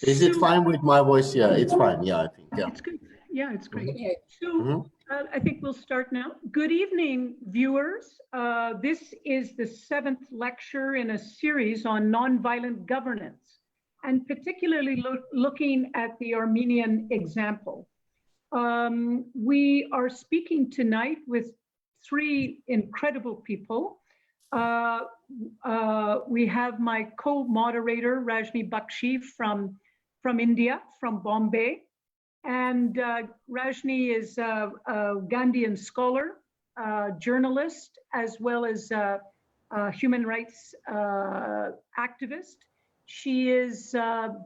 Is it fine with my voice? Yeah, it's fine. Yeah, I think. Yeah. It's good. Yeah, it's great. Mm-hmm. So I think we'll start now. Good evening, viewers. This is the 7th lecture in a series on nonviolent governance, and particularly looking at the Armenian example. We are speaking tonight with 3 incredible people. We have my co-moderator, Rajni Bakshi from India, from Bombay. And Rajni is a Gandhian scholar, journalist, as well as a human rights activist. She has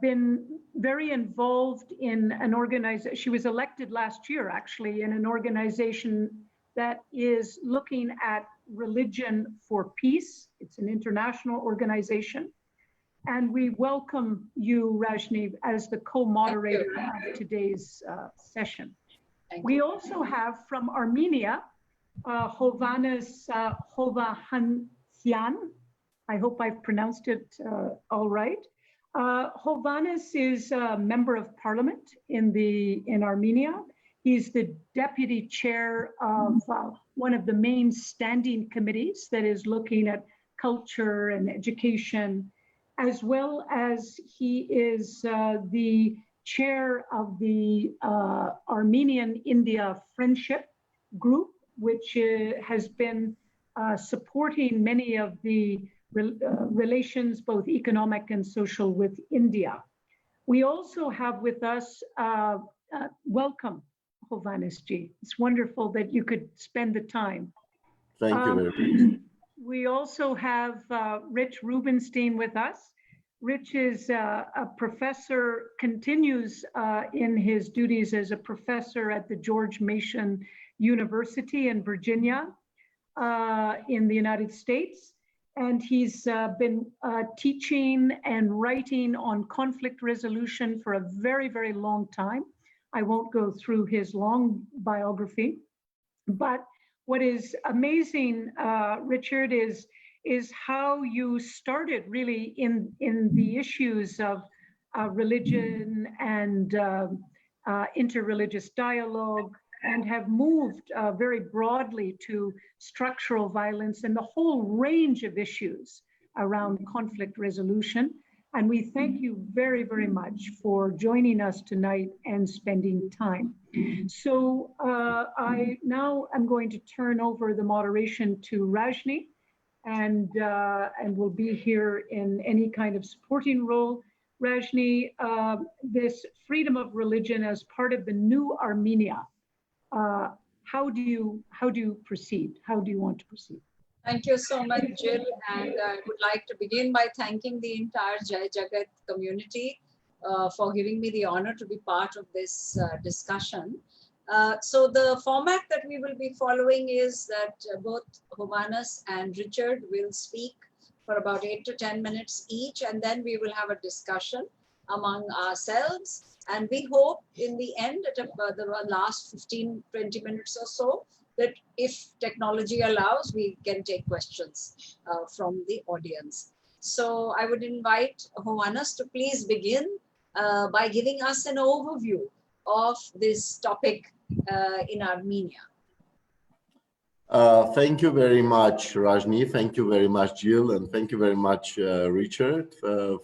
been very involved in an organization. She was elected last year, actually, in an organization that is looking at religion for peace. It's an international organization. And we welcome you, Rajni, as the co-moderator of today's session. We also have from Armenia, Hovhannes Hovhannisyan. I hope I've pronounced it all right. Hovhannes is a member of parliament in Armenia. He's the deputy chair of one of the main standing committees that is looking at culture and education, as well as he is the chair of the Armenian-India Friendship Group, which has been supporting many of the relations, both economic and social, with India. We also have with us, welcome, Hovhannes ji. It's wonderful that you could spend the time. Thank you very much. We also have Rich Rubenstein with us. Rich is a professor, continues in his duties as a professor at the George Mason University in Virginia in the United States. And he's been teaching and writing on conflict resolution for a very, very long time. I won't go through his long biography, but what is amazing, Richard, is how you started really in the issues of religion and interreligious dialogue, and have moved very broadly to structural violence and the whole range of issues around conflict resolution. And we thank you very, very much for joining us tonight and spending time. So I now am going to turn over the moderation to Rajni, and will be here in any kind of supporting role. Rajni, this freedom of religion as part of the new Armenia, how do you proceed? How do you want to proceed? Thank you so much, Jill. And I would like to begin by thanking the entire Jai Jagat community for giving me the honor to be part of this discussion. So the format that we will be following is that both Hovhannes and Richard will speak for about 8 to 10 minutes each, and then we will have a discussion among ourselves. And we hope in the end, at the last 15-20 minutes or so, that if technology allows, we can take questions from the audience. So I would invite Hovhannes to please begin by giving us an overview of this topic in Armenia. Thank you very much, Rajni. Thank you very much, Jill. And thank you very much, Richard,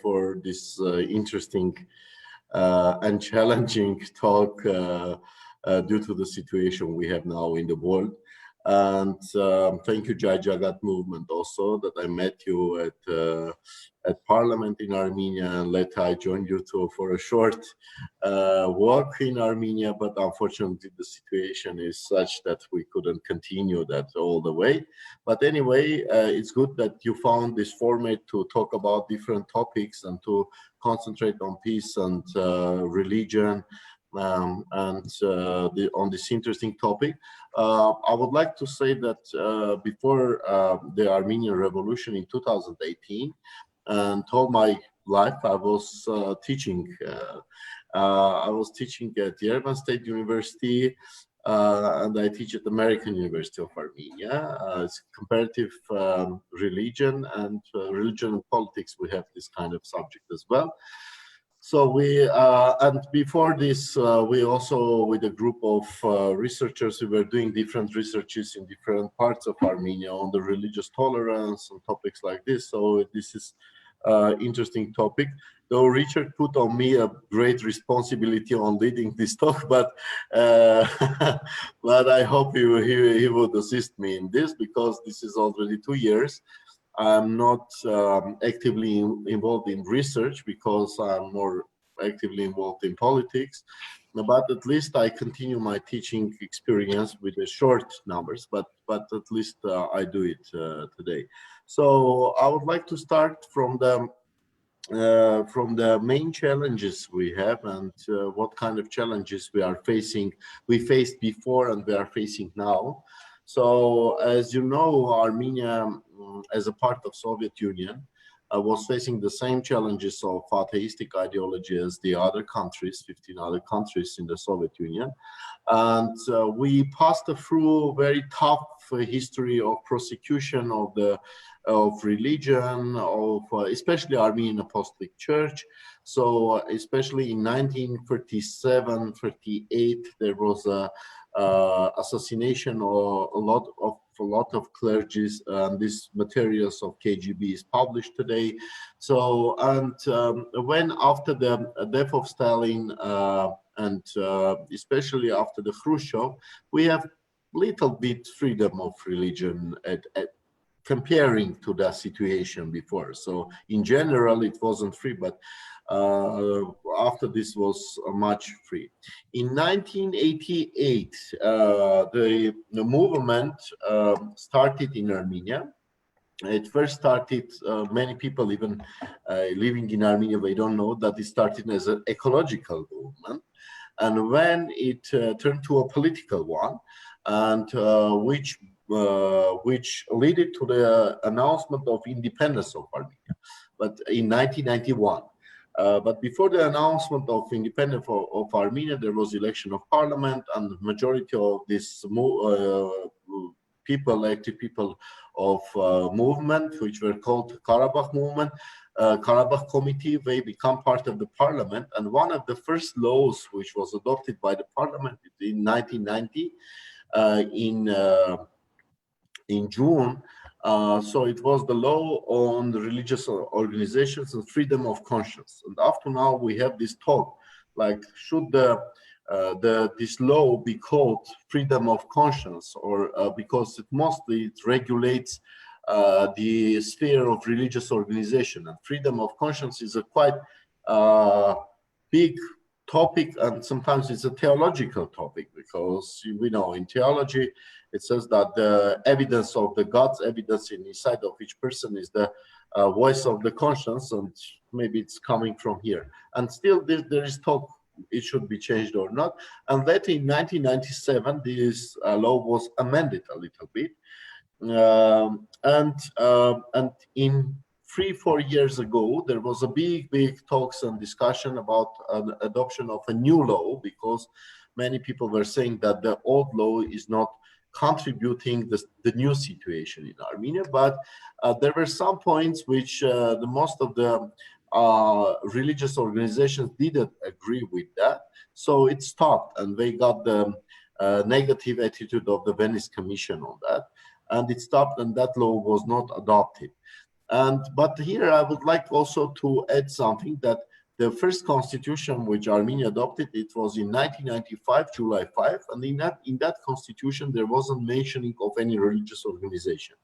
for this interesting and challenging talk due to the situation we have now in the world. And thank you, Jai Jagat movement, also, that I met you at Parliament in Armenia, and later I joined you for a short walk in Armenia, but unfortunately the situation is such that we couldn't continue that all the way. But anyway, it's good that you found this format to talk about different topics and to concentrate on peace and religion, on this interesting topic. I would like to say that before the Armenian Revolution in 2018, and all my life I was teaching. I was teaching at Yerevan State University, and I teach at American University of Armenia. It's comparative religion and politics. We have this kind of subject as well. So we, and before this, we also, with a group of researchers, we were doing different researches in different parts of Armenia on the religious tolerance and topics like this. So this is interesting topic. Though Richard put on me a great responsibility on leading this talk, but but I hope he would assist me in this, because this is already 2 years. I'm not actively involved in research because I'm more actively involved in politics, but at least I continue my teaching experience with the short numbers, but at least I do it today. So I would like to start from the main challenges we have, and what kind of challenges we faced before and we are facing now. So as you know, Armenia, as a part of Soviet Union, was facing the same challenges of atheistic ideology as the other countries, 15 other countries in the Soviet Union. And we passed through a very tough history of persecution of religion, of especially Armenian Apostolic Church. So especially in 1937-38, there was a assassination of a lot of clergies, and these materials of KGB is published today. So, and when after the death of Stalin, and especially after the Khrushchev, we have little bit freedom of religion comparing to the situation before. So in general, it wasn't free, but after this was much free. In 1988, the movement started in Armenia. It first started, many people even living in Armenia, they don't know that it started as an ecological movement. And when it turned to a political one, and which led to the announcement of independence of Armenia, but in 1991. But before the announcement of independence of Armenia, there was election of parliament, and the majority of this active people of movement, which were called Karabakh movement, Karabakh committee, they become part of the parliament. And one of the first laws which was adopted by the parliament in 1990, in June, so it was the law on the religious organizations and freedom of conscience. And after now, we have this talk, like, should this law be called freedom of conscience, or because it regulates the sphere of religious organization. And freedom of conscience is a quite big topic, and sometimes it's a theological topic, because we know in theology it says that the evidence of the God's evidence inside of each person is the voice of the conscience, and maybe it's coming from here. And still there is talk, it should be changed or not. And later in 1997, this law was amended a little bit. And in 3-4 years ago, there was a big talks and discussion about an adoption of a new law, because many people were saying that the old law is not contributing the new situation in Armenia. But there were some points which the most of the religious organizations didn't agree with that. So it stopped, and they got the negative attitude of the Venice Commission on that. And it stopped, and that law was not adopted. But here I would like also to add something, that the first constitution which Armenia adopted, it was in 1995, July 5, and in that constitution there wasn't mentioning of any religious organization.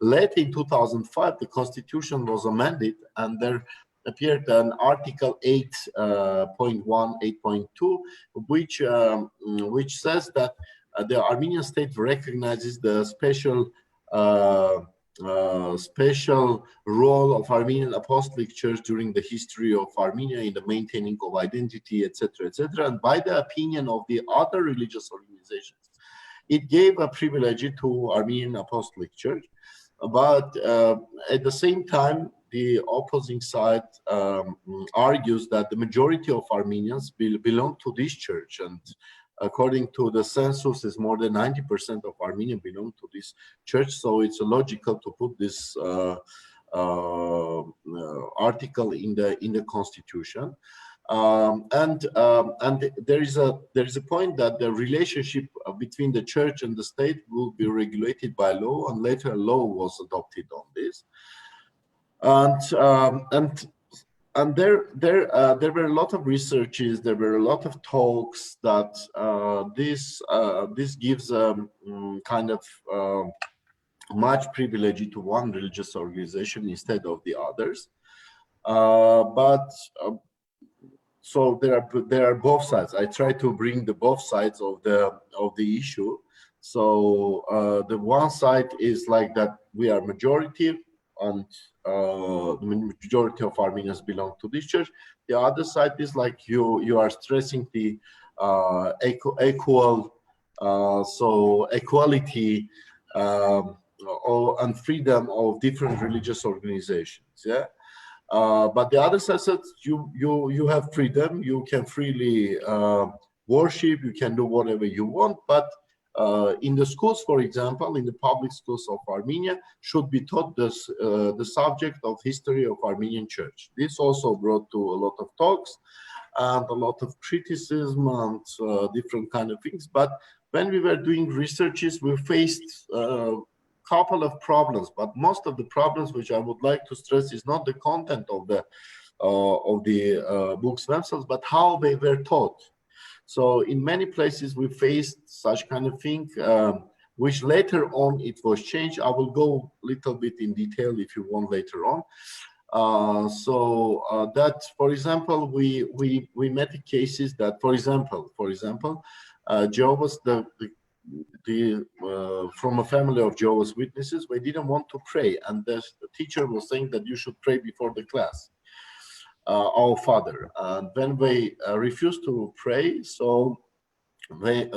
Later in 2005, the constitution was amended, and there appeared an Article 8.1, 8.2, which says that the Armenian state recognizes the special role of Armenian Apostolic Church during the history of Armenia in the maintaining of identity, etc., etc. And by the opinion of the other religious organizations, it gave a privilege to Armenian Apostolic Church. But at the same time, the opposing side argues that the majority of Armenians belong to this church, and according to the census, is more than 90% of Armenians belong to this church. So it's logical to put this article in the constitution. And there is a point that the relationship between the church and the state will be regulated by law, and later a law was adopted on this. And there were a lot of researches, there were a lot of talks that this gives kind of much privilege to one religious organization instead of the others. So there are both sides. I try to bring the both sides of the issue. So the one side is like that we are majority, and the majority of Armenians belong to this church. The other side is like you are stressing the equality and freedom of different religious organizations. Yeah. But the other side says you have freedom, you can freely worship, you can do whatever you want, but in the schools, for example, in the public schools of Armenia, should be taught the subject of history of Armenian church. This also brought to a lot of talks and a lot of criticism and different kind of things. But when we were doing researches, we faced couple of problems, but most of the problems which I would like to stress is not the content of the books themselves, but how they were taught. So in many places we faced such kind of thing, which later on it was changed. I will go a little bit in detail if you want later on. That, for example, we met cases that, for example, Jehovah's from a family of Jehovah's Witnesses, we didn't want to pray, and the teacher was saying that you should pray before the class, Our Father. And when we refused to pray, so we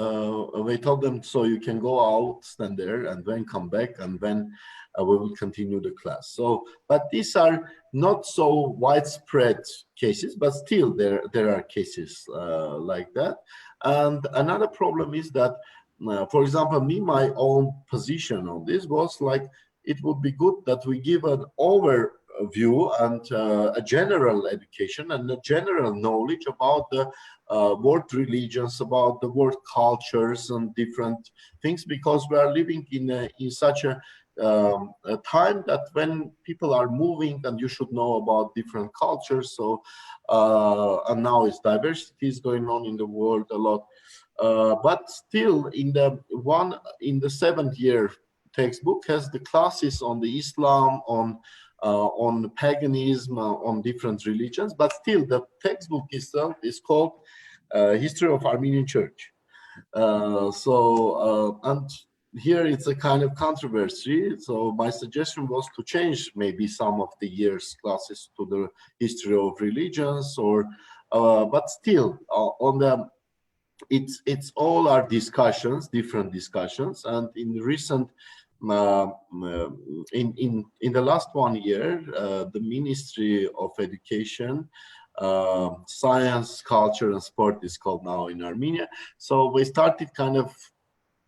told them, so you can go out, stand there, and then come back, and then we will continue the class. So, but these are not so widespread cases, but still there are cases like that. And another problem is that, for example, my own position on this was like, it would be good that we give an overview and a general education and a general knowledge about the world religions, about the world cultures and different things, because we are living in such a time that when people are moving, and you should know about different cultures. So and now it's diversity is going on in the world a lot. But still, in the 7th year textbook has the classes on the Islam, on paganism, on different religions. But still, the textbook itself is called History of Armenian Church. And here it's a kind of controversy. So my suggestion was to change maybe some of the year's classes to the history of religions, or but still on the. It's all our discussions, different discussions, and in recent, in the last 1 year, the Ministry of Education, Science, Culture, and Sport is called now in Armenia. So we started kind of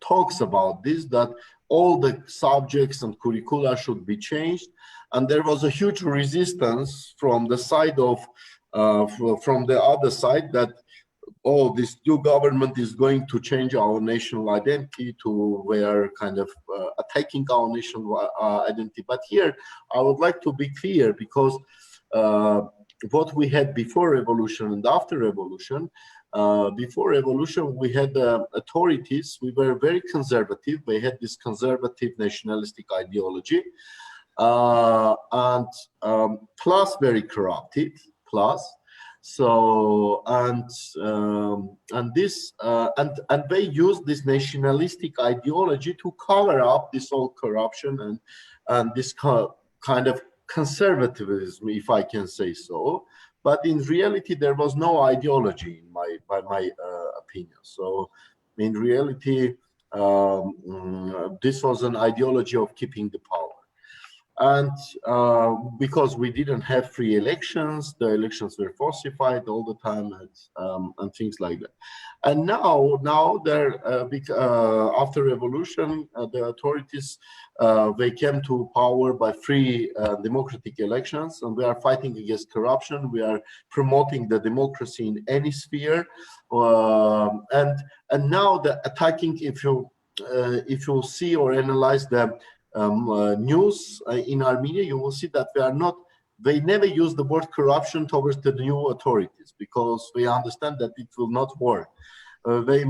talks about this, that all the subjects and curricula should be changed, and there was a huge resistance from the side of, from the other side, that this new government is going to change our national identity, to where kind of attacking our national identity. But here I would like to be clear, because what we had before revolution and after revolution, before revolution we had authorities, we were very conservative, we had this conservative nationalistic ideology, and plus very corrupted, plus. So and they use this nationalistic ideology to cover up this all corruption and this kind of conservatism, if I can say so. But in reality, there was no ideology, by my opinion. So in reality, this was an ideology of keeping the power. And because we didn't have free elections, the elections were falsified all the time, and things like that. And now after revolution, the authorities they came to power by free democratic elections, and we are fighting against corruption. We are promoting the democracy in any sphere, and now the attacking. If you see or analyze the news in Armenia, you will see that they never use the word corruption towards the new authorities, because they understand that it will not work. They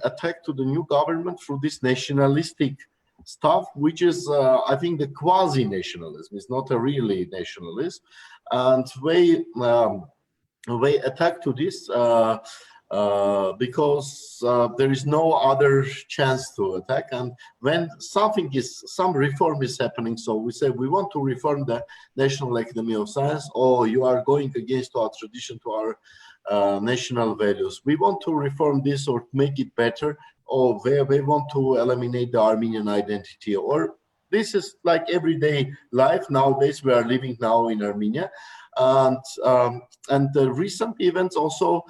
attack to the new government through this nationalistic stuff, which is, I think, the quasi-nationalism. It's not a really nationalism, and they attack to this because there is no other chance to attack. And when some reform is happening, so we say we want to reform the National Academy of Science, or you are going against our tradition, to our national values. We want to reform this or make it better, or they want to eliminate the Armenian identity, or this is like everyday life nowadays. We are living now in Armenia. And the recent events also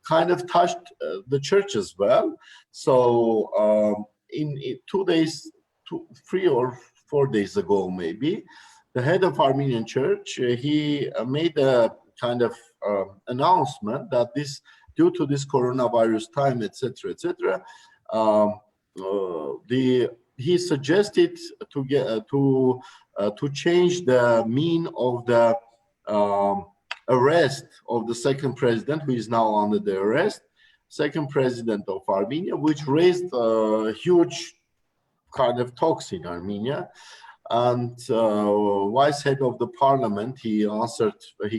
kind of touched the church as well. So in 3 or 4 days ago, maybe, the head of Armenian Church, he made a kind of announcement that due to this coronavirus time, etc., he suggested to change the mean of the arrest of the second president, who is now under the arrest, second president of Armenia, which raised huge kind of talks in Armenia. And vice head of the parliament, he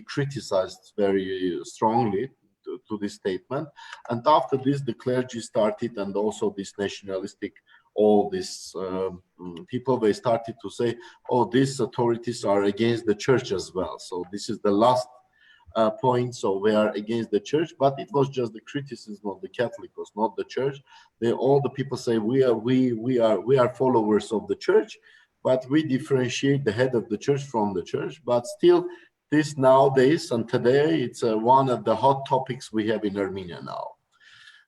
criticized very strongly to this statement. And after this, the clergy started, and also this nationalistic, all these people, they started to say, oh, these authorities are against the church as well. So this is the last point. So they are against the church, but it was just the criticism of the Catholics, not the church. All the people say we are followers of the church, but we differentiate the head of the church from the church. But still, this nowadays and today, it's one of the hot topics we have in Armenia now.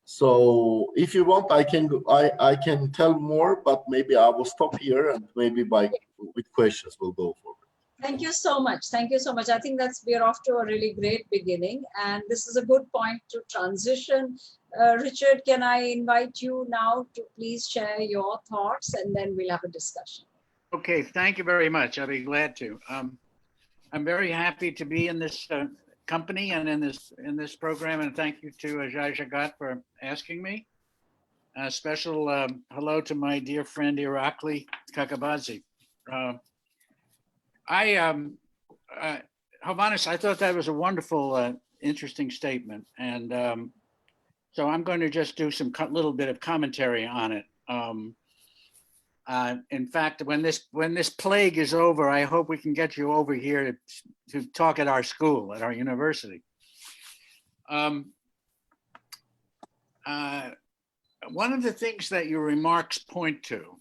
So if you want, I can tell more, but maybe I will stop here, and maybe with questions we'll go forward. Thank you so much. Thank you so much. I think we're off to a really great beginning, and this is a good point to transition. Richard, can I invite you now to please share your thoughts, and then we'll have a discussion. Okay, thank you very much. I'll be glad to. I'm very happy to be in this company and in this program, and thank you to Jai Jagat for asking me. A special hello to my dear friend Irakli Kakabazi. Hovannes, I thought that was a wonderful, interesting statement, and so I'm going to just do some little bit of commentary on it. In fact, when this plague is over, I hope we can get you over here to talk at our school, at our university. One of the things that your remarks point to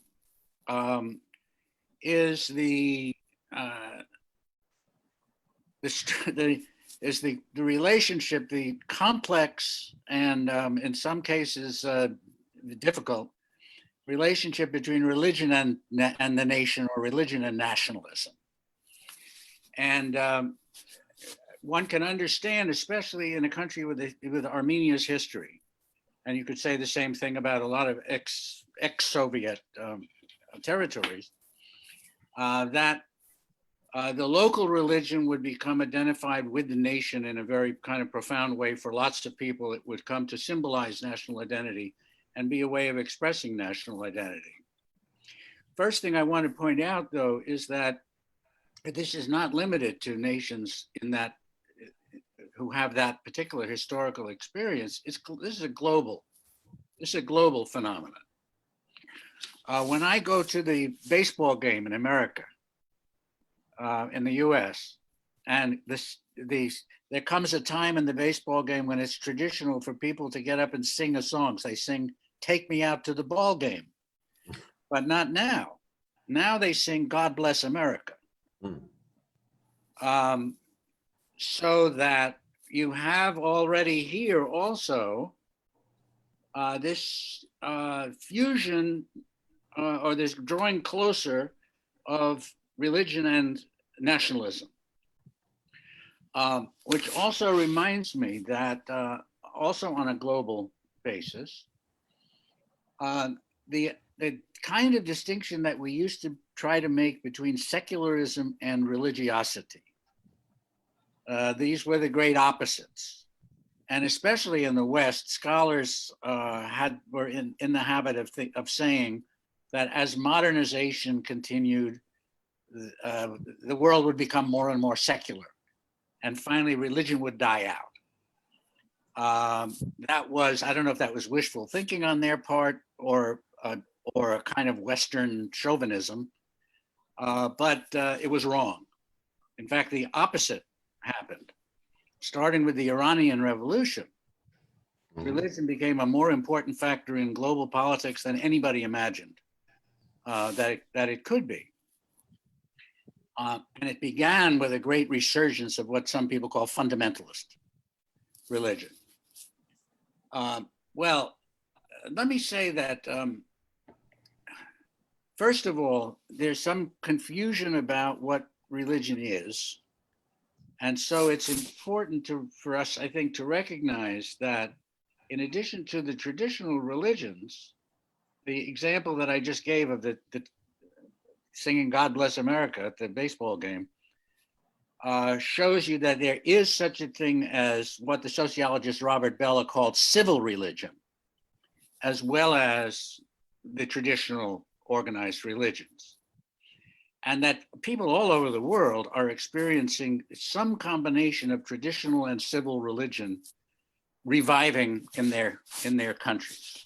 is the relationship, the complex and in some cases difficult relationship between religion and the nation, or religion and nationalism. And one can understand, especially in a country with Armenia's history, and you could say the same thing about a lot of ex-Soviet territories, that the local religion would become identified with the nation in a very kind of profound way. For lots of people, it would come to symbolize national identity and be a way of expressing national identity. First thing I want to point out, though, is that this is not limited to nations who have that particular historical experience. This is a global phenomenon. When I go to the baseball game in America, in the US, and there comes a time in the baseball game when it's traditional for people to get up and sing a song. They sing, "Take Me Out to the Ball Game," but not now. Now they sing God Bless America. So that you have already here also this fusion or this drawing closer of religion and nationalism, which also reminds me that also on a global basis, the kind of distinction that we used to try to make between secularism and religiosity. These were the great opposites. And especially in the West, scholars were in the habit of saying that as modernization continued, the world would become more and more secular. And finally, religion would die out. That was, I don't know if that was wishful thinking on their part or a kind of Western chauvinism, but it was wrong. In fact, the opposite happened. Starting with the Iranian Revolution, religion became a more important factor in global politics than anybody imagined that it could be. And it began with a great resurgence of what some people call fundamentalist religion. Well, let me say that, first of all, there's some confusion about what religion is. And so it's important for us, I think, to recognize that in addition to the traditional religions, the example that I just gave of the singing God Bless America at the baseball game shows you that there is such a thing as what the sociologist Robert Bellah called civil religion, as well as the traditional organized religions. And that people all over the world are experiencing some combination of traditional and civil religion reviving in their countries.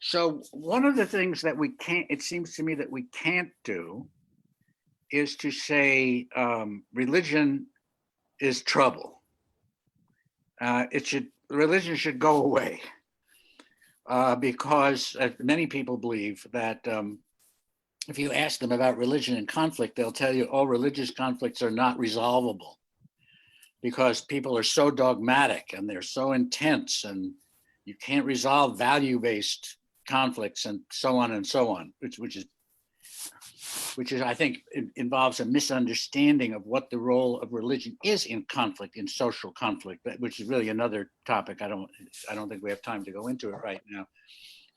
So one of the things that we can't, it seems to me that we can't do is to say religion is trouble. Religion should go away because many people believe that if you ask them about religion and conflict, they'll tell you all religious conflicts are not resolvable because people are so dogmatic and they're so intense and you can't resolve value-based conflicts and so on, which is I think involves a misunderstanding of what the role of religion is in conflict, in social conflict, which is really another topic. I don't think we have time to go into it right now.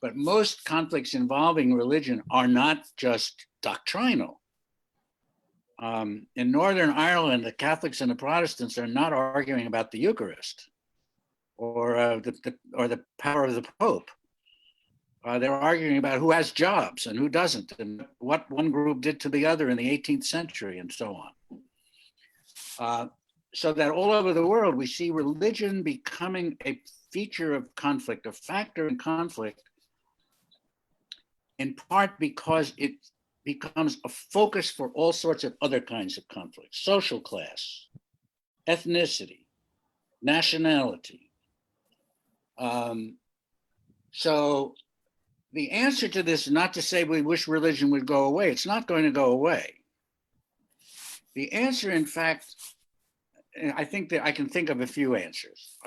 But most conflicts involving religion are not just doctrinal. In Northern Ireland, the Catholics and the Protestants are not arguing about the Eucharist or the power of the Pope. They're arguing about who has jobs and who doesn't, and what one group did to the other in the 18th century, and so on. So that all over the world, we see religion becoming a feature of conflict, a factor in conflict, in part because it becomes a focus for all sorts of other kinds of conflicts: social class, ethnicity, nationality. So the answer to this is not to say we wish religion would go away. It's not going to go away. The answer, in fact, I think that I can think of a few answers.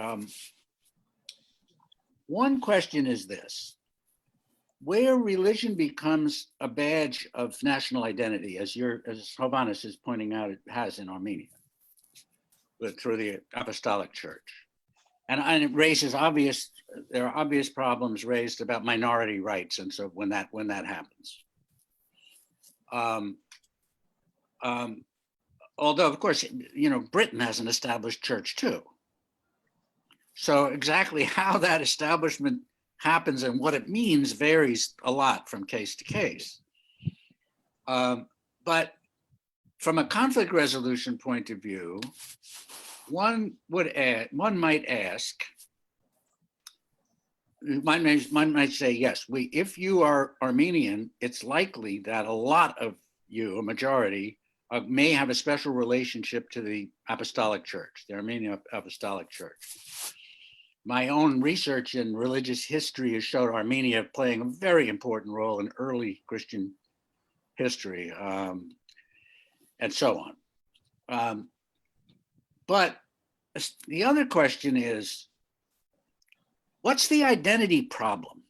One question is this: where religion becomes a badge of national identity, as Hovhannes is pointing out, it has in Armenia, through the Apostolic Church. And it raises there are obvious problems raised about minority rights, and so when that happens. Although, of course, Britain has an established church too. So exactly how that establishment happens and what it means varies a lot from case to case. But from a conflict resolution point of view, one might say, yes, if you are Armenian, it's likely that a lot of you, a majority, may have a special relationship to the Apostolic Church, the Armenian Apostolic Church. my own research in religious history has showed Armenia playing a very important role in early Christian history, and so on. But the other question is, what's the identity problem?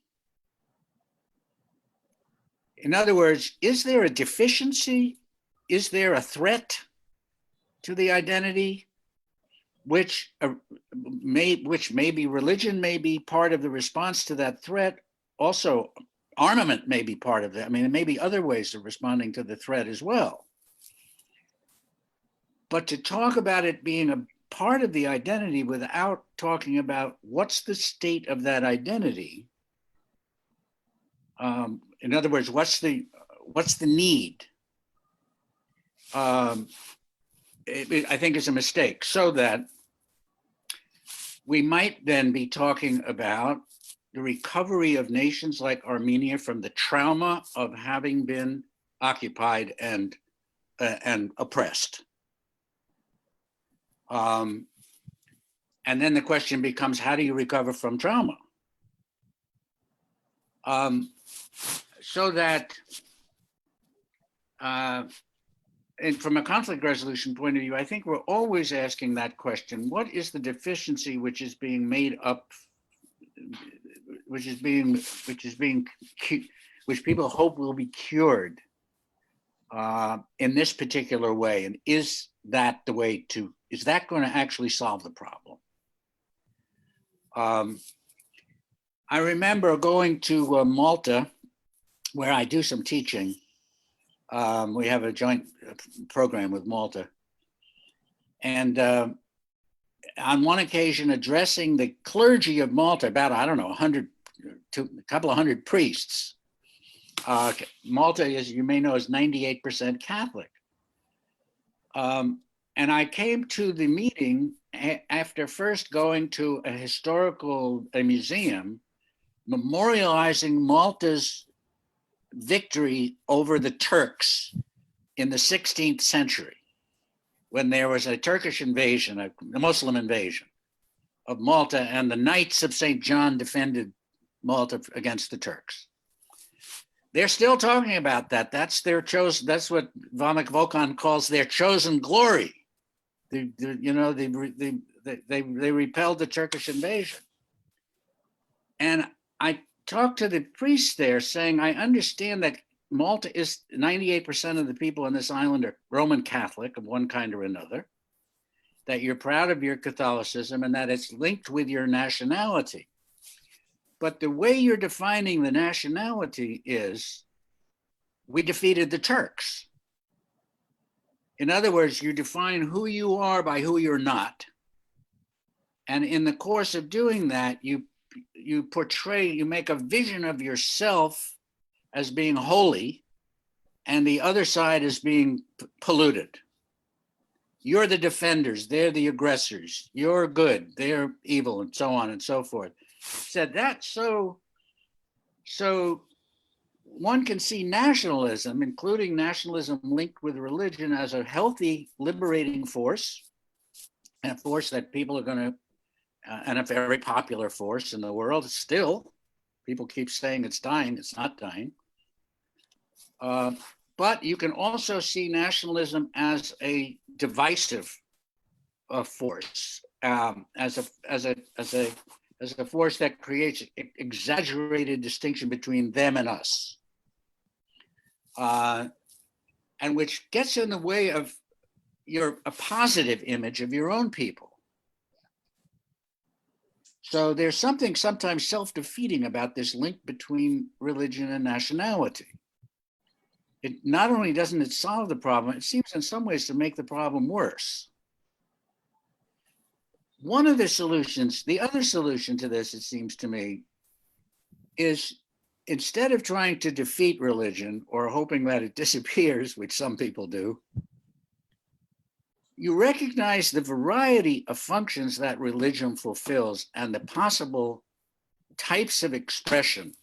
In other words, is there a deficiency? Is there a threat to the identity, which maybe religion may be part of the response to that threat? Also, armament may be part of that. I mean, there may be other ways of responding to the threat as well. But to talk about it being a part of the identity without talking about what's the state of that identity, in other words, what's the need? I think is a mistake. So that we might then be talking about the recovery of nations like Armenia from the trauma of having been occupied and oppressed. And then the question becomes, how do you recover from trauma? So that, and from a conflict resolution point of view, I think we're always asking that question: what is the deficiency which is being made up, which people hope will be cured in this particular way, and is that going to actually solve the problem? I remember going to Malta, where I do some teaching. We have a joint program with Malta. And on one occasion, addressing the clergy of Malta, about, I don't know, a couple of hundred priests. Malta, as you may know, is 98% Catholic. And I came to the meeting after first going to a museum, memorializing Malta's victory over the Turks in the 16th century, when there was a Turkish invasion, a Muslim invasion of Malta, and the Knights of St. John defended Malta against the Turks. They're still talking about that. That's their chosen. That's what Vamek Volkan calls their chosen glory. They repelled the Turkish invasion. And I talked to the priest there, saying, I understand that Malta is 98% of the people on this island are Roman Catholic of one kind or another, that you're proud of your Catholicism and that it's linked with your nationality. But the way you're defining the nationality is, we defeated the Turks. In other words, you define who you are by who you're not. And in the course of doing that, you make a vision of yourself as being holy and the other side as being polluted. You're the defenders, they're the aggressors. You're good, they're evil, and so on and so forth. Said that so one can see nationalism, including nationalism linked with religion, as a healthy, liberating force, and a force that people are going to, and a very popular force in the world still. People keep saying it's dying, it's not dying. But you can also see nationalism as a divisive force, as a force that creates exaggerated distinction between them and us, and which gets in the way of a positive image of your own people. So there's something sometimes self-defeating about this link between religion and nationality. It not only doesn't it solve the problem, it seems in some ways to make the problem worse. One of the solutions, the other solution to this, it seems to me, is instead of trying to defeat religion or hoping that it disappears, which some people do, you recognize the variety of functions that religion fulfills and the possible types of expression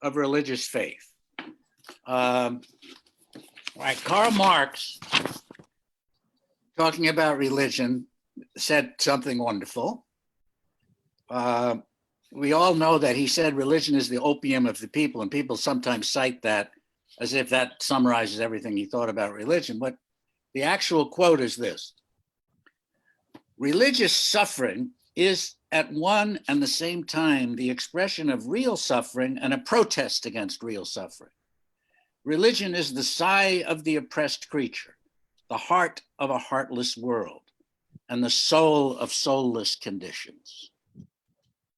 of religious faith. Right, Karl Marx, talking about religion, said something wonderful. we all know that he said religion is the opium of the people, and people sometimes cite that as if that summarizes everything he thought about religion. But the actual quote is this: religious suffering is at one and the same time the expression of real suffering and a protest against real suffering. Religion is the sigh of the oppressed creature, the heart of a heartless world, and the soul of soulless conditions.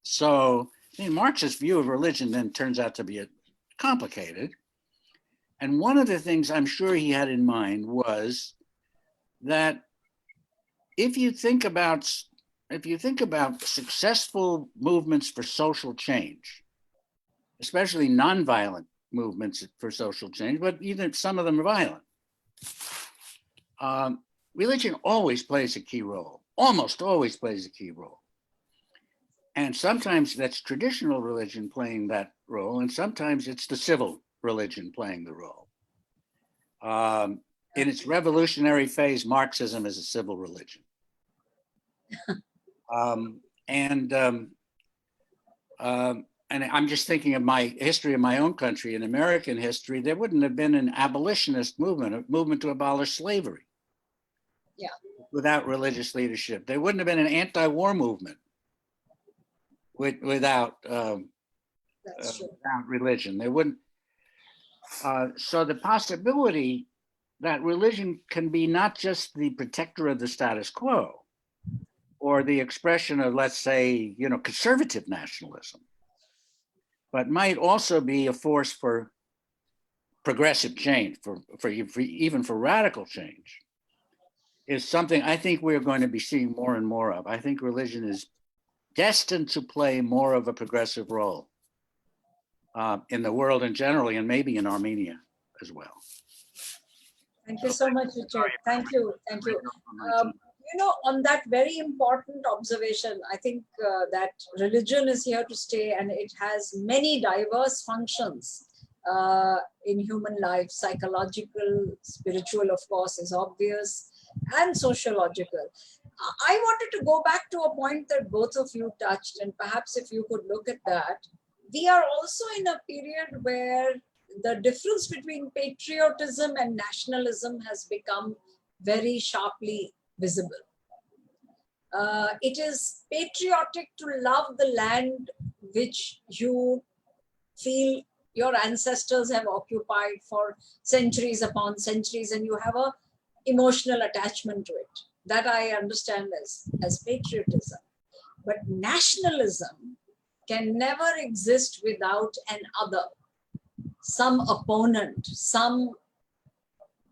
So, I mean, Marx's view of religion then turns out to be complicated. And one of the things I'm sure he had in mind was that if you think about successful movements for social change, especially nonviolent movements for social change, but even some of them are violent, religion always plays a key role, almost always plays a key role. And sometimes that's traditional religion playing that role, and sometimes it's the civil religion playing the role. In its revolutionary phase, Marxism is a civil religion. And I'm just thinking of my history of my own country. In American history, there wouldn't have been an abolitionist movement, a movement to abolish slavery, without religious leadership. There wouldn't have been an anti-war movement without religion. There wouldn't. So the possibility that religion can be not just the protector of the status quo, or the expression of, let's say, conservative nationalism, but might also be a force for progressive change, for even for radical change, is something I think we're going to be seeing more and more of. I think religion is destined to play more of a progressive role in the world and generally, and maybe in Armenia as well. Thank you so much, Richard. Thank you. Thank you. On that very important observation, I think that religion is here to stay, and it has many diverse functions in human life. Psychological, spiritual, of course, is obvious, and sociological. I wanted to go back to a point that both of you touched, and perhaps if you could look at that. We are also in a period where the difference between patriotism and nationalism has become very sharply visible. It is patriotic to love the land which you feel your ancestors have occupied for centuries upon centuries, and you have an emotional attachment to it. That I understand as patriotism. But nationalism can never exist without an other, some opponent, some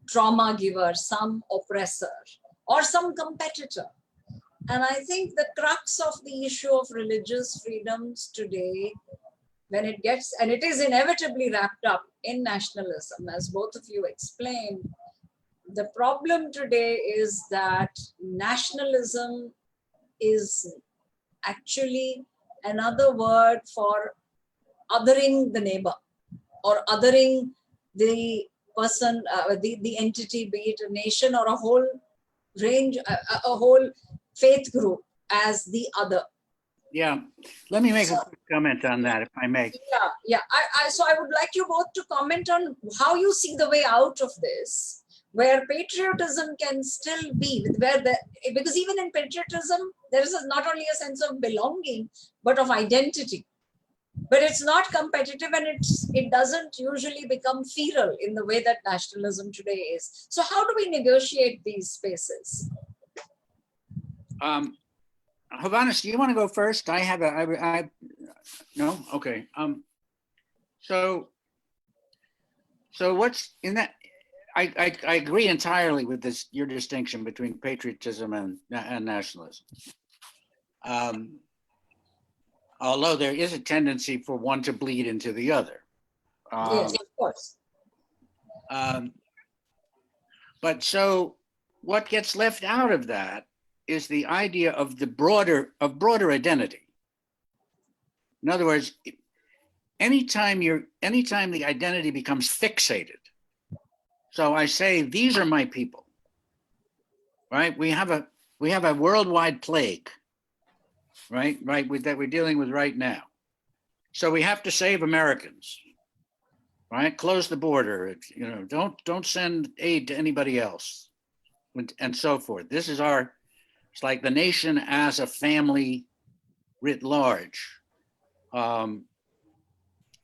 trauma giver, some oppressor, or some competitor. And I think the crux of the issue of religious freedoms today, when it gets, and it is inevitably wrapped up in nationalism, as both of you explained, the problem today is that nationalism is actually another word for othering the neighbor, or othering the person, the entity, be it a nation or a whole range, a whole faith group as the other. Yeah, let me make a quick comment on that, if I may. Yeah. So I would like you both to comment on how you see the way out of this, where patriotism can still be, because even in patriotism, there is not only a sense of belonging, but of identity. But it's not competitive, and it doesn't usually become feral in the way that nationalism today is. So how do we negotiate these spaces? Hovannes, do you want to go first? No? Okay. So what's in that? I agree entirely with your distinction between patriotism and nationalism. Although there is a tendency for one to bleed into the other. Yes, of course. But so what gets left out of that is the idea of broader identity. In other words, anytime the identity becomes fixated. So I say, these are my people, right? We have a worldwide plague right? That we're dealing with right now. So we have to save Americans, right? Close the border, you know, don't send aid to anybody else, and so forth. This is it's like the nation as a family writ large.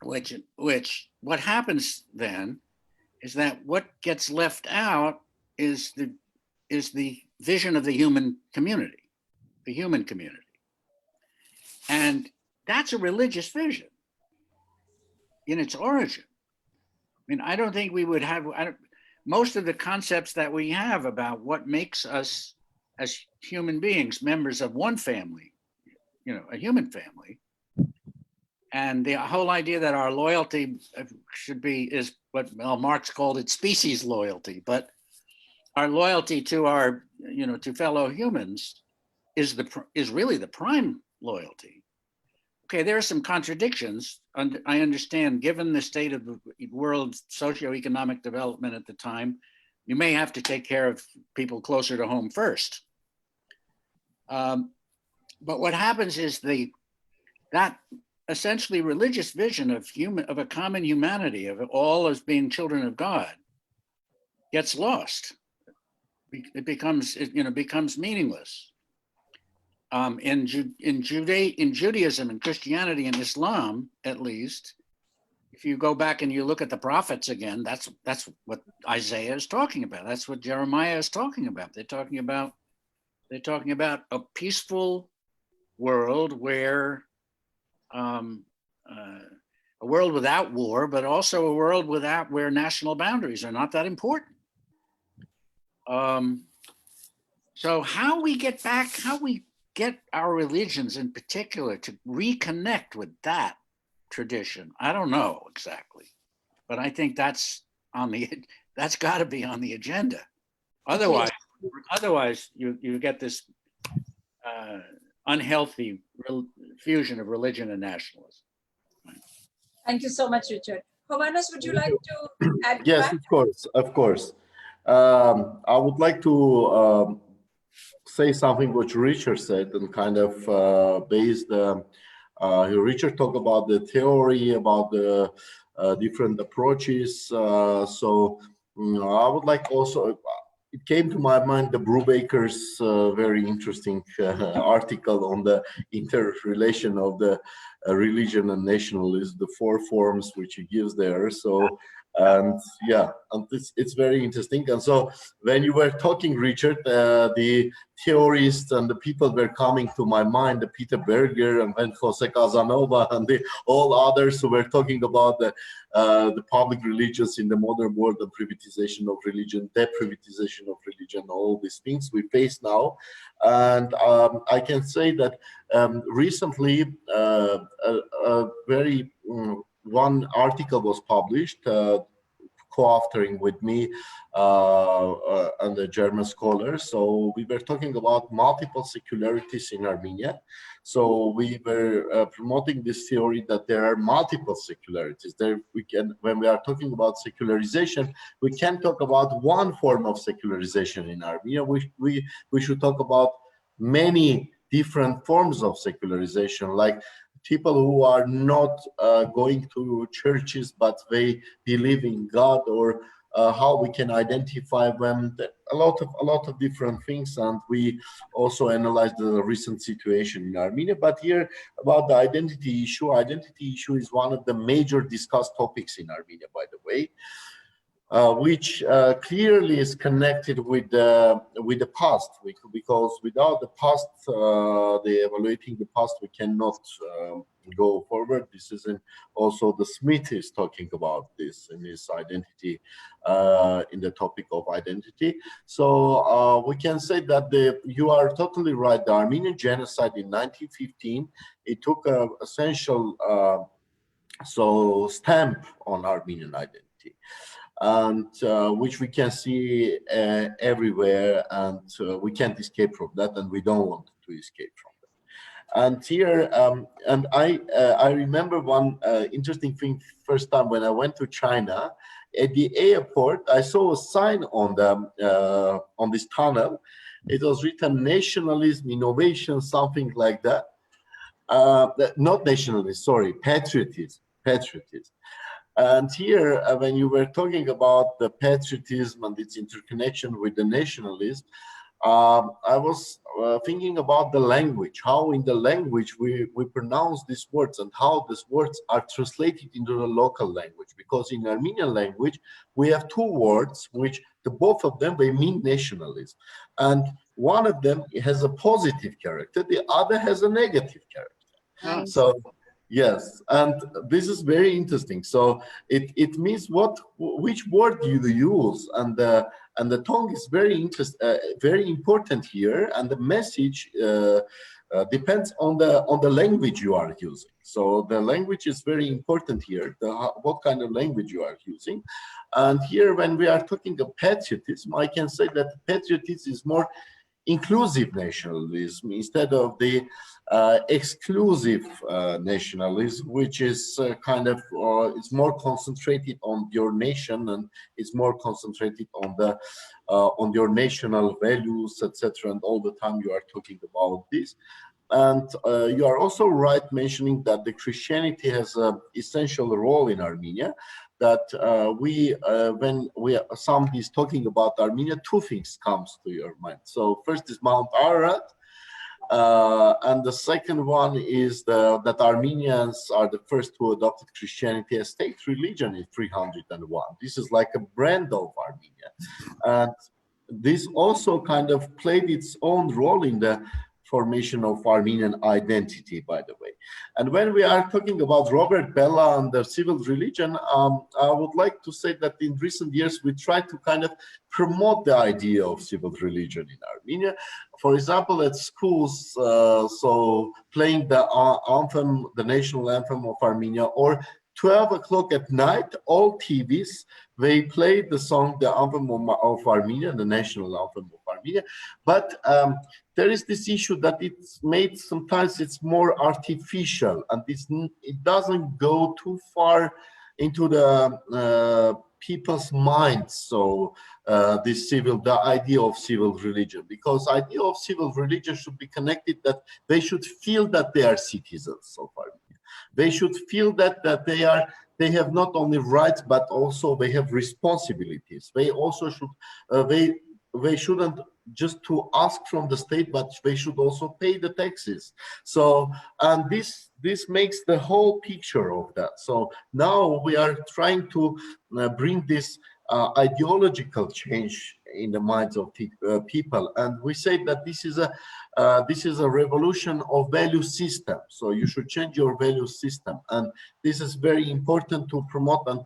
Which what happens then is that what gets left out is the vision of the human community, and that's a religious vision in its origin. I mean, I don't think we would have most of the concepts that we have about what makes us as human beings members of one family, you know, a human family. And the whole idea that our loyalty is what Marx called it species loyalty, but our loyalty to our, you know, to fellow humans is really the prime loyalty. Okay, there are some contradictions, and I understand, given the state of the world socioeconomic development at the time, you may have to take care of people closer to home first. But what happens is that essentially religious vision of a common humanity, of all as being children of God, gets lost. It becomes meaningless. In Judaism and Christianity and Islam, at least, if you go back and you look at the prophets again, that's what Isaiah is talking about. That's what Jeremiah is talking about. They're talking about a peaceful world where a world without war, but also a world where national boundaries are not that important. So how we get our religions in particular to reconnect with that tradition, I don't know exactly, but I think that's got to be on the agenda. Otherwise, you get this unhealthy fusion of religion and nationalism. Thank you so much, Richard. Hovannes, would you like to add? Yes, of course. I would like to say something which Richard said, and kind of Richard talked about the theory, about the different approaches. So I would like also, it came to my mind the Brubaker's very interesting article on the interrelation of the religion and nationalism, the 4 forms which he gives there. So, and yeah, and it's very interesting. And so when you were talking, Richard, the theorists and the people were coming to my mind, the Peter Berger and then Jose Casanova and all others who were talking about the public religions in the modern world, the privatization of religion, deprivatization of religion, all these things we face now. And I can say that recently one article was published, co-authoring with me and a German scholar. So we were talking about multiple secularities in Armenia. So we were promoting this theory that there are multiple secularities. When we are talking about secularization, we can't talk about one form of secularization in Armenia. We should talk about many different forms of secularization, like people who are not going to churches, but they believe in God, or how we can identify them. A lot of different things, and we also analyzed the recent situation in Armenia. But here about the identity issue is one of the major discussed topics in Armenia, by the way. Which clearly is connected with the past, because without the past, evaluating the past, we cannot go forward. This is also the Smith is talking about this in his identity, in the topic of identity. So we can say that you are totally right. The Armenian genocide in 1915, it took an essential stamp on Armenian identity, and which we can see everywhere, and we can't escape from that, and we don't want to escape from that. And here, and I remember one interesting thing. First time when I went to China, at the airport, I saw a sign on this tunnel. It was written "Nationalism, Innovation," something like that. not nationalism, sorry, patriotism. And here, when you were talking about the patriotism and its interconnection with the nationalism, I was thinking about the language, how in the language we pronounce these words and how these words are translated into the local language. Because in Armenian language, we have two words, which both of them, they mean nationalism. And one of them has a positive character, the other has a negative character. So, yes, and this is very interesting. So it means which word you use, and the tongue is very important here, and the message depends on the language you are using. So the language is very important here. What kind of language you are using, and here when we are talking of patriotism, I can say that patriotism is more inclusive nationalism instead of the exclusive nationalism, which is it's more concentrated on your nation, and it's more concentrated on your national values, etc. And all the time you are talking about this. And you are also right mentioning that the Christianity has an essential role in Armenia. That when somebody is talking about Armenia, two things comes to your mind. So first is Mount Ararat, and the second one is that Armenians are the first who adopted Christianity as state religion in 301. This is like a brand of Armenia, and this also kind of played its own role in the formation of Armenian identity, by the way. And when we are talking about Robert Bella and the civil religion, I would like to say that in recent years, we try to kind of promote the idea of civil religion in Armenia. For example, at schools, so playing the anthem, the national anthem of Armenia, or 12 o'clock at night, all TVs, they play the song, the anthem of Armenia, the national anthem of Armenia. But there is this issue that it's made, sometimes it's more artificial, and it doesn't go too far into the people's minds. So the idea of civil religion, because idea of civil religion should be connected that they should feel that they are citizens of Armenia. They should feel that they have not only rights, but also they have responsibilities. They also should, they shouldn't just to ask from the state, but they should also pay the taxes. So, and this makes the whole picture of that. So now we are trying to bring this ideological change in the minds of people, and we say that this is a revolution of value system. So you should change your value system, and this is very important to promote. And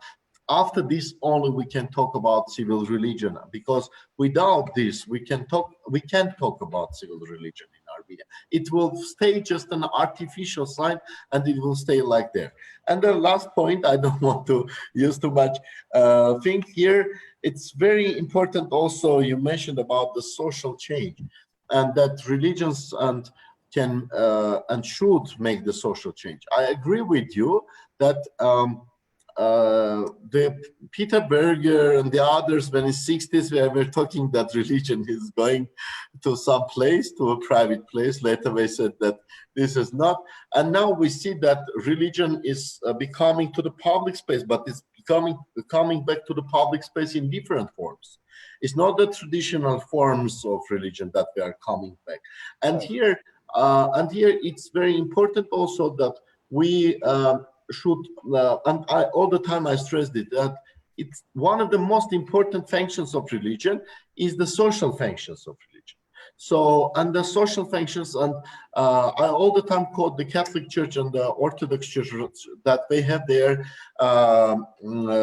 after this only we can talk about civil religion, because without this we can't talk about civil religion in Armenia. It will stay just an artificial sign, and it will stay like there. And the last point, I don't want to use too much thing here. It's very important also, you mentioned about the social change, and that religions can and should make the social change. I agree with you that the Peter Berger and the others, when in the 60s, we were talking that religion is going to some place, to a private place. Later they said that this is not. And now we see that religion is becoming to the public space, but it's coming back to the public space in different forms. It's not the traditional forms of religion that we are coming back. And here it's very important also that we should, and all the time I stressed it, that it's one of the most important functions of religion is the social functions of religion. So, and the social functions, and I all the time quote the Catholic Church and the Orthodox Church that they have their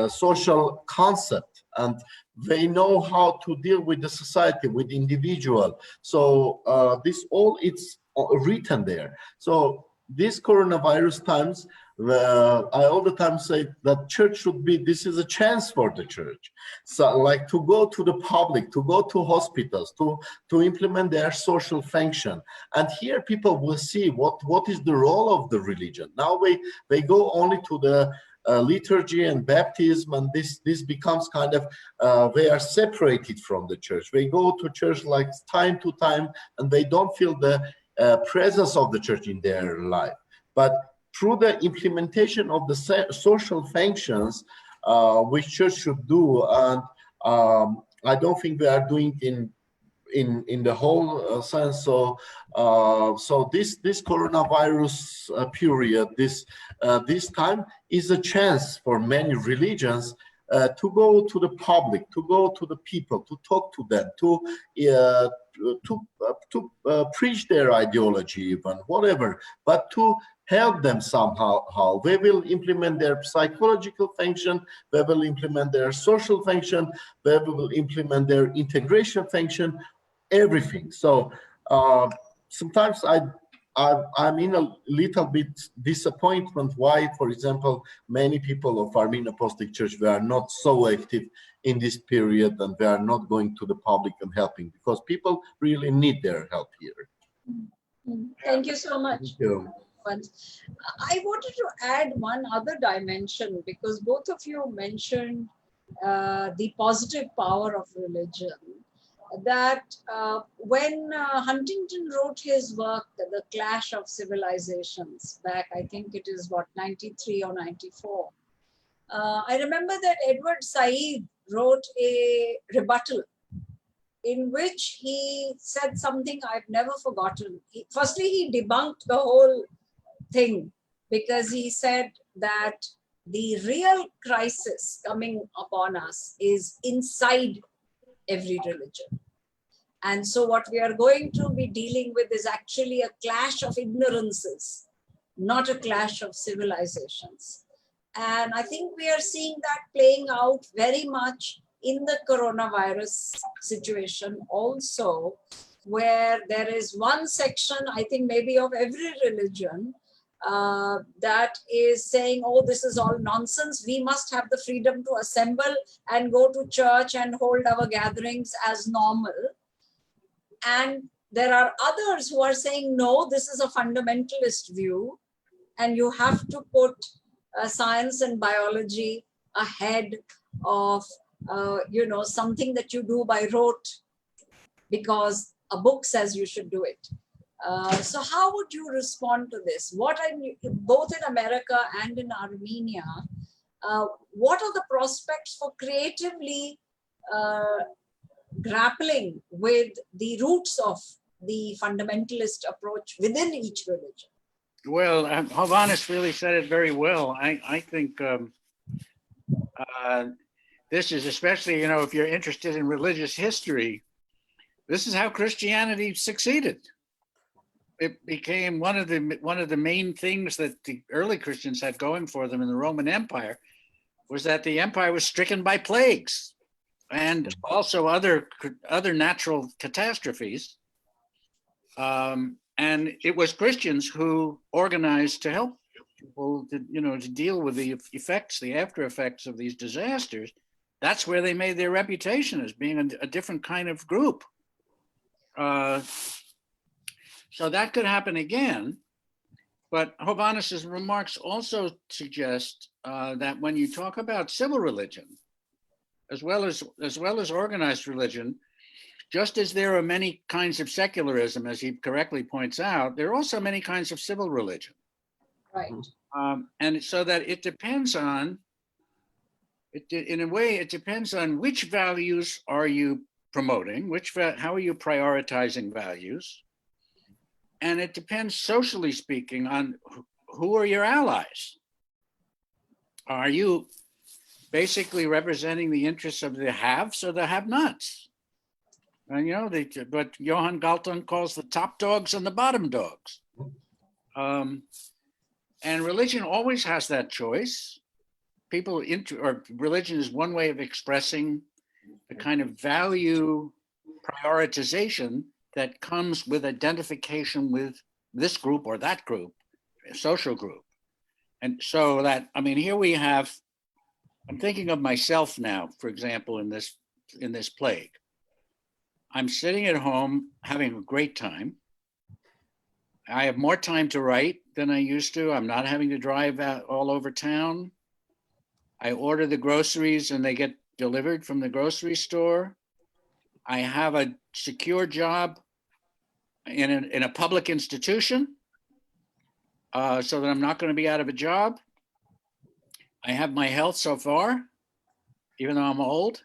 social concept, and they know how to deal with the society, with the individual. So this all, it's written there. So these coronavirus times, I all the time say that church should be, this is a chance for the church. So like to go to the public, to go to hospitals, to implement their social function. And here people will see what is the role of the religion. Now they go only to the liturgy and baptism, and this becomes kind of, they are separated from the church. They go to church like time to time, and they don't feel the presence of the church in their life. but through the implementation of the social functions, which church should do, and I don't think we are doing in the whole sense. So this coronavirus period, this time is a chance for many religions to go to the public, to go to the people, to talk to them, to preach their ideology, even whatever, but to help them somehow. How they will implement their psychological function, they will implement their social function, they will implement their integration function, everything. So sometimes I'm in a little bit disappointment why, for example, many people of Armenian Apostolic Church, they are not so active in this period, and they are not going to the public and helping, because people really need their help here. Thank you so much. Thank you. I wanted to add one other dimension, because both of you mentioned the positive power of religion. That when Huntington wrote his work, The Clash of Civilizations, back, I think it is what, 93 or 94. I remember that Edward Said wrote a rebuttal in which he said something I've never forgotten. Firstly, he debunked the whole thing, because he said that the real crisis coming upon us is inside every religion. And so what we are going to be dealing with is actually a clash of ignorances, not a clash of civilizations. And I think we are seeing that playing out very much in the coronavirus situation also, where there is one section, I think maybe of every religion, that is saying, oh, this is all nonsense. We must have the freedom to assemble and go to church and hold our gatherings as normal. And there are others who are saying, no, this is a fundamentalist view, and you have to put science and biology ahead of something that you do by rote because a book says you should do it. So how would you respond to this? Both in America and in Armenia, what are the prospects for creatively grappling with the roots of the fundamentalist approach within each religion? Well, Hovhannes really said it very well. I think this is especially, if you're interested in religious history, this is how Christianity succeeded. It became one of the main things that the early Christians had going for them in the Roman Empire, was that the empire was stricken by plagues and also other natural catastrophes. And it was Christians who organized to help people to deal with the effects, the after effects of these disasters. That's where they made their reputation, as being a different kind of group. So that could happen again. But Hovhannes' remarks also suggest that when you talk about civil religion, as well as organized religion, just as there are many kinds of secularism, as he correctly points out, there are also many kinds of civil religion. Right. And so that it depends on, in a way, it depends on which values are you promoting, how are you prioritizing values? And it depends, socially speaking, on who are your allies. Are you basically representing the interests of the haves or the have-nots? And what Johann Galton calls the top dogs and the bottom dogs. And religion always has that choice. Religion is one way of expressing the kind of value prioritization that comes with identification with this group or that group, a social group. And so that, here we have, I'm thinking of myself now, for example, in this plague. I'm sitting at home having a great time. I have more time to write than I used to. I'm not having to drive out all over town. I order the groceries and they get delivered from the grocery store. I have a secure job in a public institution. so that I'm not going to be out of a job. I have my health so far, even though I'm old.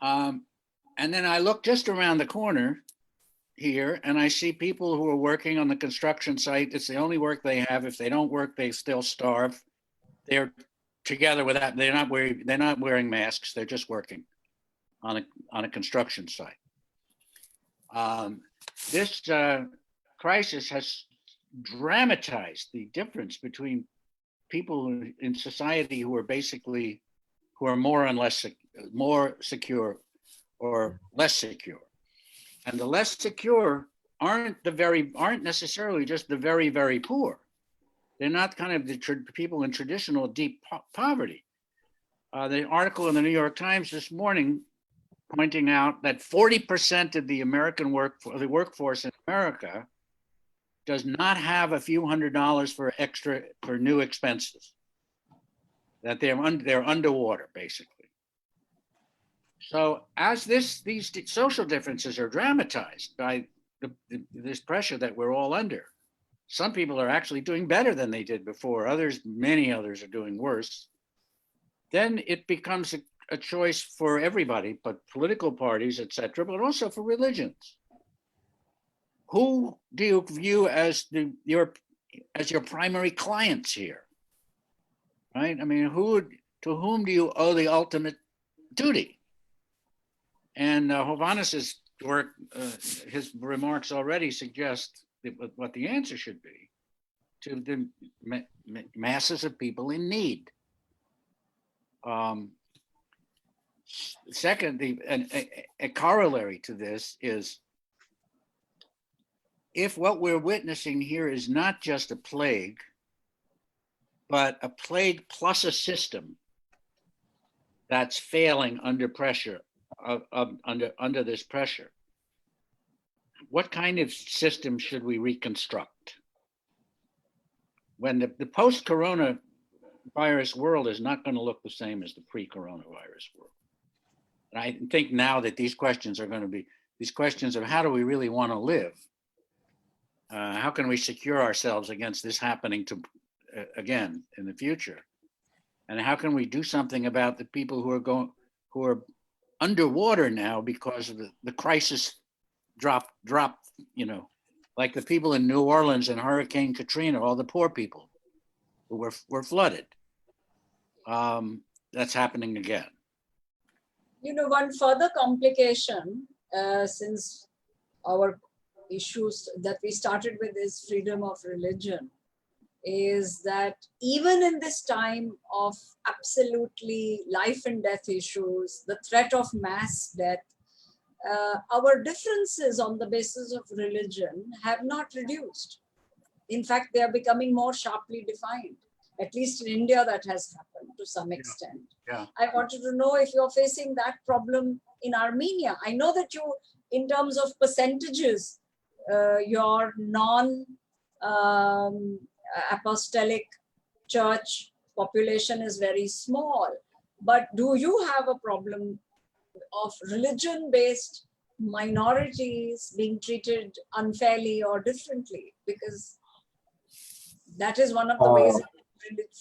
And then I look just around the corner here and I see people who are working on the construction site. It's the only work they have. If they don't work, they still starve. They're together with that. They're not wearing masks. They're just working on a construction site. This crisis has dramatized the difference between people in society who are more and less more secure or less secure. And the less secure aren't necessarily just the very, very poor. They're not kind of the people in traditional deep poverty. The article in the New York Times this morning pointing out that 40% of the American workforce in America does not have a few $100s for new expenses. That they're underwater, basically. So as these social differences are dramatized by this pressure that we're all under, some people are actually doing better than they did before. Many others are doing worse. Then it becomes a choice for everybody, but political parties, etc., but also for religions. Who do you view as your primary clients here? Right? I mean, to whom do you owe the ultimate duty? And Hovhannis's work, his remarks already suggest what the answer should be to the masses of people in need. Second, a corollary to this is if what we're witnessing here is not just a plague, but a plague plus a system that's failing under pressure, under this pressure, what kind of system should we reconstruct? When the post-coronavirus world is not going to look the same as the pre-coronavirus world. And I think now that these questions are going to be these questions of how do we really want to live? How can we secure ourselves against this happening again in the future? And how can we do something about the people who are underwater now because of the crisis drop, like the people in New Orleans and Hurricane Katrina, all the poor people who were flooded. That's happening again. One further complication, since our issues that we started with is freedom of religion, is that even in this time of absolutely life and death issues, the threat of mass death, our differences on the basis of religion have not reduced. In fact, they are becoming more sharply defined. At least in India, that has happened to some extent. Yeah. I wanted to know if you're facing that problem in Armenia. I know that you, in terms of percentages, your non-apostolic church population is very small. But do you have a problem of religion-based minorities being treated unfairly or differently? Because that is one of the ways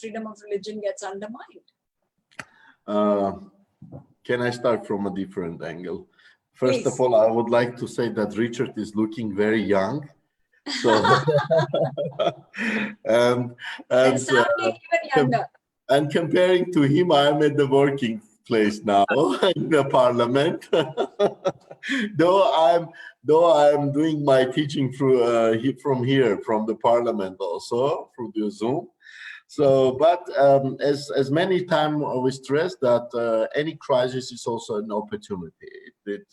freedom of religion gets undermined. Can I start from a different angle? First of all, I would like to say that Richard is looking very young. So and sounding even younger. And comparing to him, I'm at the working place now in the parliament. though I'm doing my teaching through from here, from the parliament also through the Zoom. So, but as many times we stress that any crisis is also an opportunity. It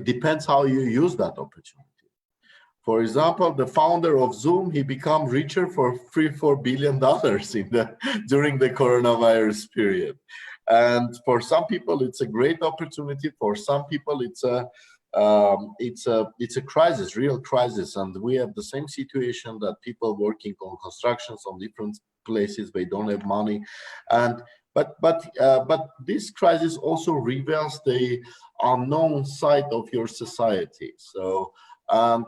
depends how you use that opportunity. For example, the founder of Zoom, he became richer for $3-4 billion during the coronavirus period. And for some people, it's a great opportunity. For some people, it's a crisis, real crisis. And we have the same situation that people working on constructions on different places, they don't have money. And but this crisis also reveals the unknown side of your society. So And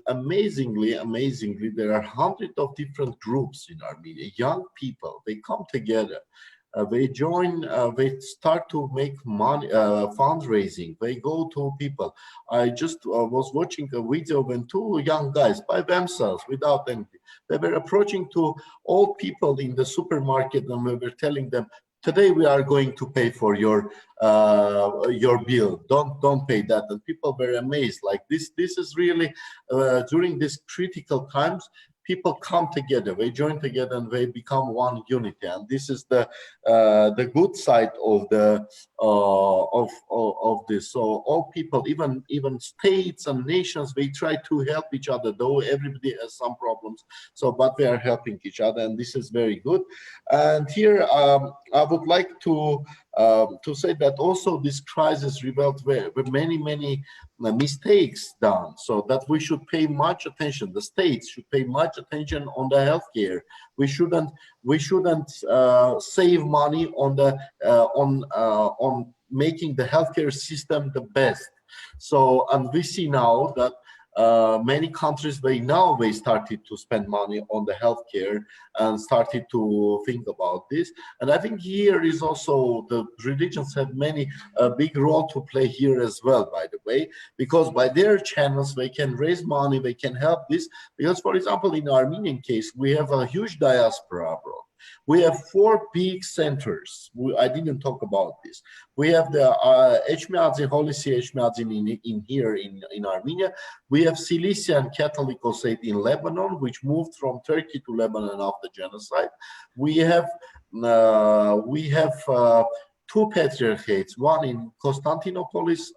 amazingly, there are hundreds of different groups in Armenia. Young people, they come together. They join, they start to make money, fundraising. They go to people. I just was watching a video when two young guys by themselves, without anything, they were approaching to old people in the supermarket, and we were telling them, today we are going to pay for your bill. Don't pay that. And people were amazed. Like this is really during these critical times, people come together, they join together, and they become one unity. And this is the good side of the of this. So all people, even states and nations, they try to help each other, though everybody has some problems. So, but they are helping each other, and this is very good. And here I would like to say that also this crisis revealed many mistakes done, so that we should pay much attention. The states should pay much attention on the healthcare. We shouldn't save money on the on making the healthcare system the best. So, and we see now that many countries, they started to spend money on the healthcare and started to think about this. And I think here is also the religions have many big role to play here as well, by the way, because by their channels they can raise money, they can help this. Because, for example, in the Armenian case, we have a huge diaspora abroad. We have 4 big centers. I didn't talk about this. We have the Echmiadzin, Holy See Echmiadzin in here in Armenia. We have Cilician Catholicosate in Lebanon, which moved from Turkey to Lebanon after genocide. We have 2 patriarchates, one in Constantinopolis,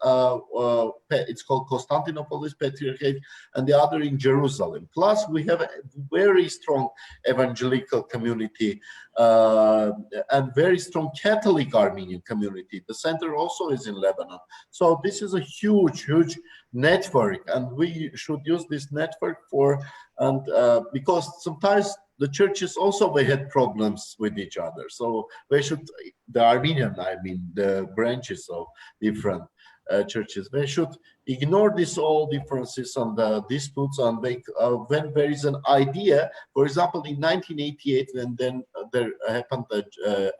it's called Constantinopolis Patriarchate, and the other in Jerusalem. Plus, we have a very strong evangelical community and very strong Catholic Armenian community. The center also is in Lebanon. So this is a huge network, and we should use this network for, and because sometimes the churches also, they had problems with each other. So they should, the Armenian, the branches of different churches, they should ignore these all differences and the disputes, and make, when there is an idea, for example, in 1988, when then there happened an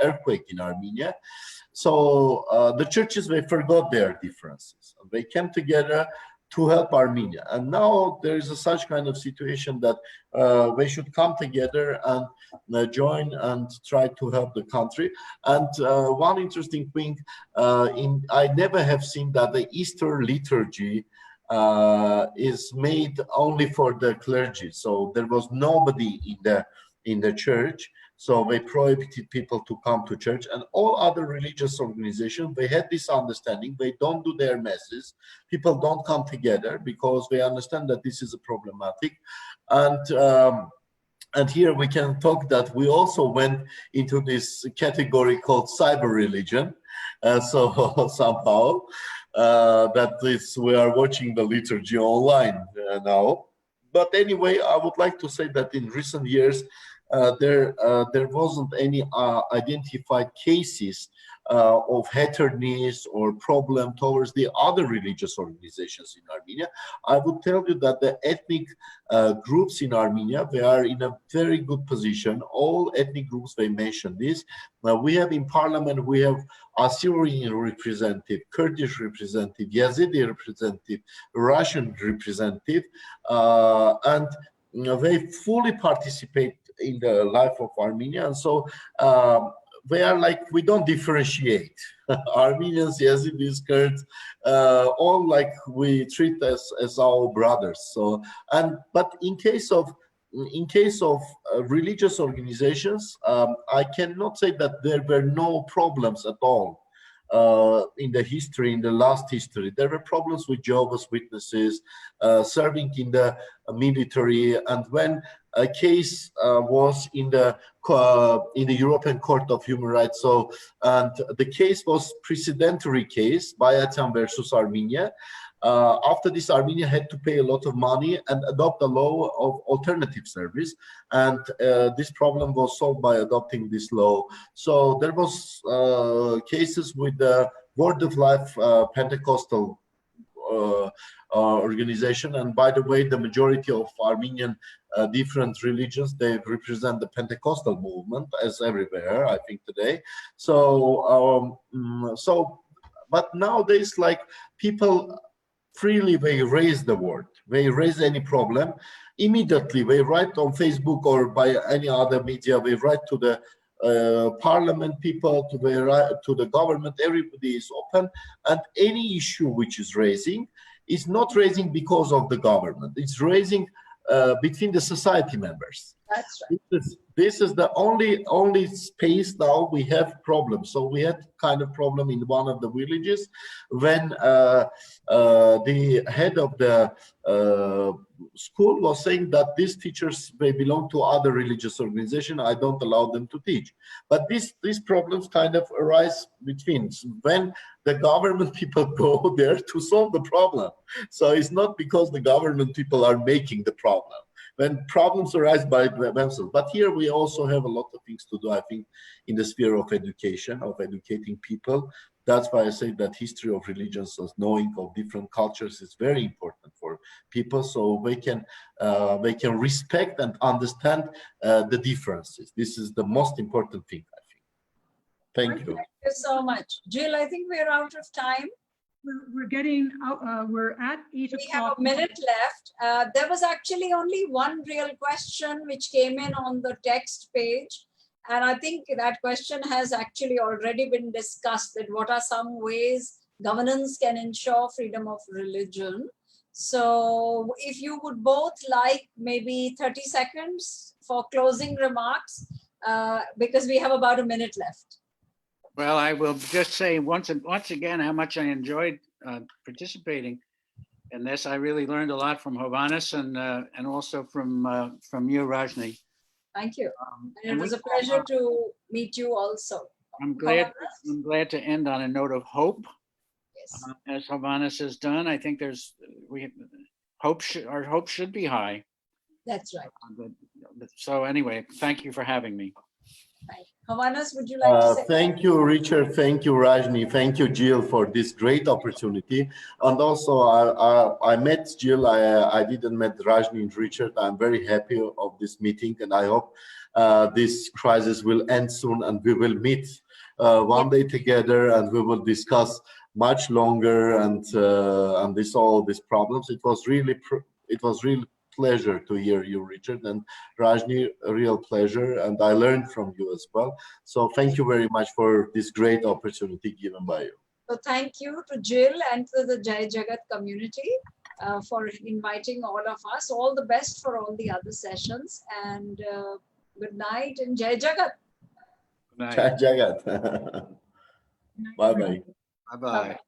earthquake in Armenia. So the churches, they forgot their differences. They came together to help Armenia. And now there is such kind of situation that they should come together and join and try to help the country. And one interesting thing, I never have seen that the Easter liturgy is made only for the clergy. So there was nobody in the church. So they prohibited people to come to church, and all other religious organizations, they had this understanding. They don't do their masses. People don't come together because they understand that this is a problematic. And here we can talk that we also went into this category called cyber religion. So somehow that is, we are watching the liturgy online now. But anyway, I would like to say that in recent years, there wasn't any identified cases of hatredness or problem towards the other religious organizations in Armenia. I would tell you that the ethnic groups in Armenia, they are in a very good position. All ethnic groups, they mentioned this. We have in parliament, we have Assyrian representative, Kurdish representative, Yazidi representative, Russian representative, and they fully participate in the life of Armenia. And so they are like, we don't differentiate. Armenians, Yazidis, Kurds, all like we treat as our brothers. So, but in case of religious organizations, I cannot say that there were no problems at all. In the history, in the last history, there were problems with Jehovah's Witnesses, serving in the military, and when a case was in the European Court of Human Rights, so, and the case was precedentary case, Bayatyan versus Armenia. After this, Armenia had to pay a lot of money and adopt a law of alternative service, and this problem was solved by adopting this law. So there was cases with the Word of Life Pentecostal organization. And by the way, the majority of Armenian different religions, they represent the Pentecostal movement, as everywhere, I think, today. So, but nowadays, like, people freely, they raise the word, they raise any problem immediately, they write on Facebook or by any other media, they write to the parliament people, to the government. Everybody is open, and any issue which is raising is not raising because of the government, it's raising between the society members. That's right. This is the only space now we have problems. So we had kind of problem in one of the villages when the head of the school was saying that these teachers may belong to other religious organization. I don't allow them to teach. But these problems kind of arise between when the government people go there to solve the problem. So it's not because the government people are making the problem. When problems arise by themselves. But here we also have a lot of things to do, I think, in the sphere of education, of educating people. That's why I say that history of religions, as knowing of different cultures, is very important for people, so they can respect and understand the differences. This is the most important thing, I think. Thank you. Thank you so much. Jill, I think we're out of time. We're getting out, we're at 8 o'clock. We have a minute left. There was actually only one real question which came in on the text page. And I think that question has actually already been discussed, that what are some ways governance can ensure freedom of religion. So if you would both like maybe 30 seconds for closing remarks, because we have about a minute left. Well, I will just say once again how much I enjoyed participating in this. I really learned a lot from Hovhannes and also from you, Rajni. Thank you. And it was a pleasure to meet you also. I'm glad to end on a note of hope. Yes. As Hovhannes has done, I think our hope should be high. That's right. So anyway, thank you for having me. Hovhannes, would you like to say? Thank you, Richard. Thank you, Rajni. Thank you, Jill, for this great opportunity. And also, I met Jill. I didn't met Rajni and Richard. I'm very happy of this meeting, and I hope this crisis will end soon, and we will meet one day together, and we will discuss much longer and all these problems. It was really pleasure to hear you, Richard, and Rajni, a real pleasure, and I learned from you as well. So thank you very much for this great opportunity given by you. So thank you to Jill and to the Jai Jagat community for inviting all of us. All the best for all the other sessions, and good night and Jai Jagat. Good night. Jai Jagat. Bye-bye. Bye-bye.